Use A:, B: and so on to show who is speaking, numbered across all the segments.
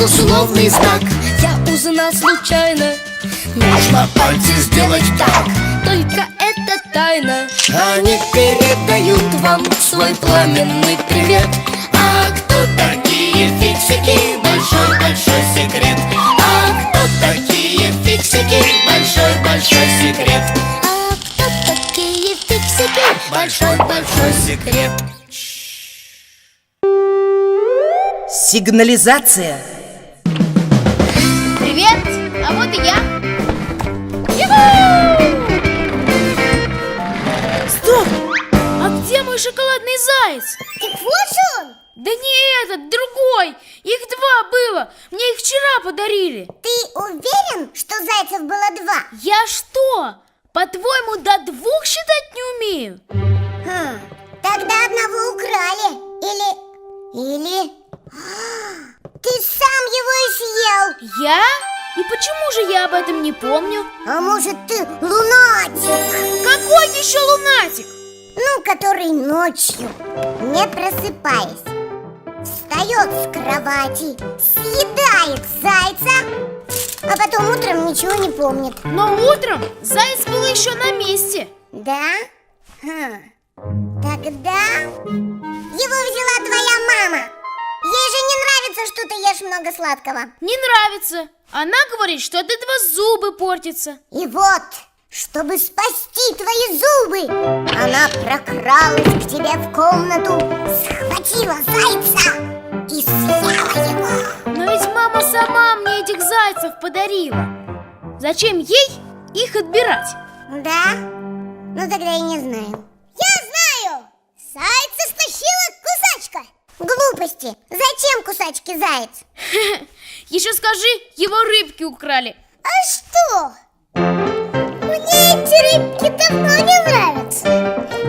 A: условный знак.
B: Я узнал случайно,
A: Нужно пальцы сделать так.
B: только это тайна.
A: Они передают вам свой пламенный привет. А кто такие фиксики? Большой-большой секрет. А кто такие фиксики? Большой-большой секрет.
B: А кто такие фиксики?
A: Большой-большой секрет.
C: Сигнализация.
D: Привет, а вот и я.
E: Стоп! А где мой шоколадный заяц?
D: Так вот же он.
E: Да не этот, другой. Их два было. Мне их вчера подарили.
D: Ты уверен, что зайцев было два?
E: Я что, по-твоему, до двух считать не умею?
D: Тогда одного украли. Или... Ты сам его и съел.
E: Я? И почему же я об этом не помню?
D: А может, ты лунатик?
E: Какой еще лунатик?
D: Ну, который ночью, не просыпаясь, встает с кровати, съедает зайца, а потом утром ничего не помнит.
E: Но утром заяц был еще на месте.
D: Да? Тогда его взяла твоя мама. Ей же не нравится, что ты ешь много сладкого.
E: Не нравится. Она говорит, что от этого зубы портятся.
D: И вот, чтобы спасти твои зубы, она прокралась к тебе в комнату, схватила зайца и съела его.
E: Но ведь мама сама мне этих зайцев подарила. Зачем ей их отбирать?
D: Да? Ну тогда я не знаю. Я знаю! Зайца стащила кусачка. Глупости! Зачем кусачке заяц?
E: Еще скажи, его рыбки украли.
D: А что? Мне эти рыбки давно не нравятся.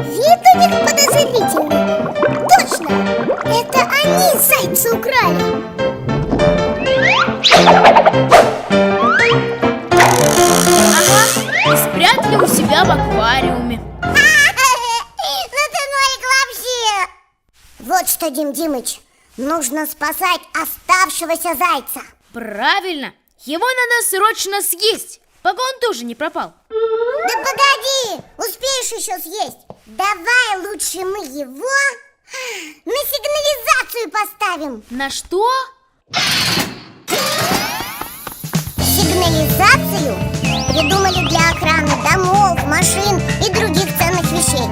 D: Вид у них подозрительный. Точно! Это они зайца украли.
E: Ага, и спрятали у себя в аквариуме.
D: Ну ты нолик вообще! Вот что, Дим Димыч, нужно спасать оставшегося зайца.
E: Правильно, его надо срочно съесть, пока он тоже не пропал.
D: Да погоди, успеешь еще съесть. Давай лучше мы его на сигнализацию поставим.
E: На что?
D: Сигнализацию придумали для охраны домов, машин и других ценных вещей.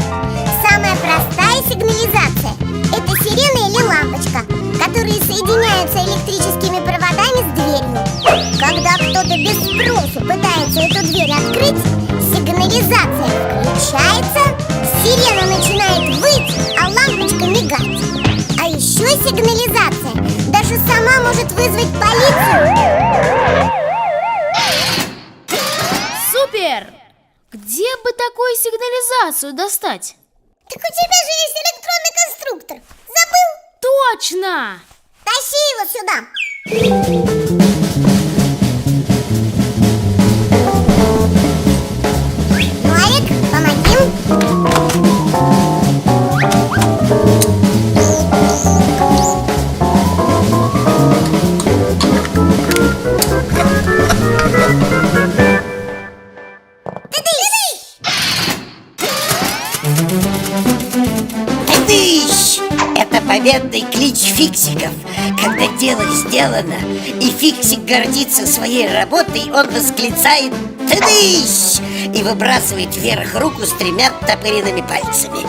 D: Самая простая сигнализация – это сирена или лампочка, которые соединяются электрическими проводами с дверью. Когда кто-то без спросу пытается эту дверь открыть, сигнализация включается, сирена начинает выть, а лампочка мигать. А еще сигнализация даже сама может вызвать полицию.
E: Супер! Где бы такую сигнализацию достать?
D: Так у тебя же есть электронный конструктор. Забыл?
E: Точно!
D: Тащи его сюда. Марик, помоги.
F: Тыщ! Это победный клич фиксиков. Когда дело сделано, и фиксик гордится своей работой, он восклицает «Тыщ!» и выбрасывает вверх руку с тремя оттопыренными пальцами.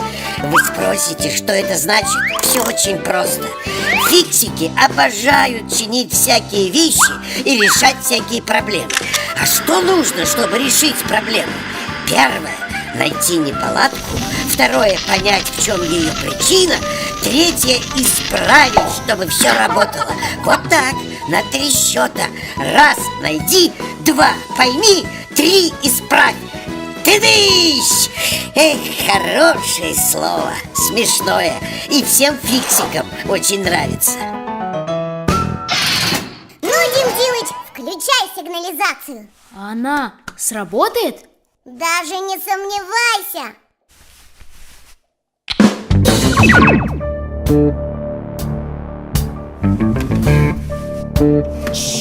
F: Вы спросите, что это значит? Все очень просто. Фиксики обожают чинить всякие вещи и решать всякие проблемы. А что нужно, чтобы решить проблему? Первое – найти неполадку. Второе – понять, в чем ее причина. Третье – исправить, чтобы все работало. Вот так, на 3 счета. 1 – найди, 2 – пойми, 3 – исправь. Тыдыщ! Эх, хорошее слово, смешное. И всем фиксикам очень нравится.
D: Ну, Дим Димыч, включай сигнализацию.
E: А она сработает?
D: Даже не сомневайся.
A: Чш.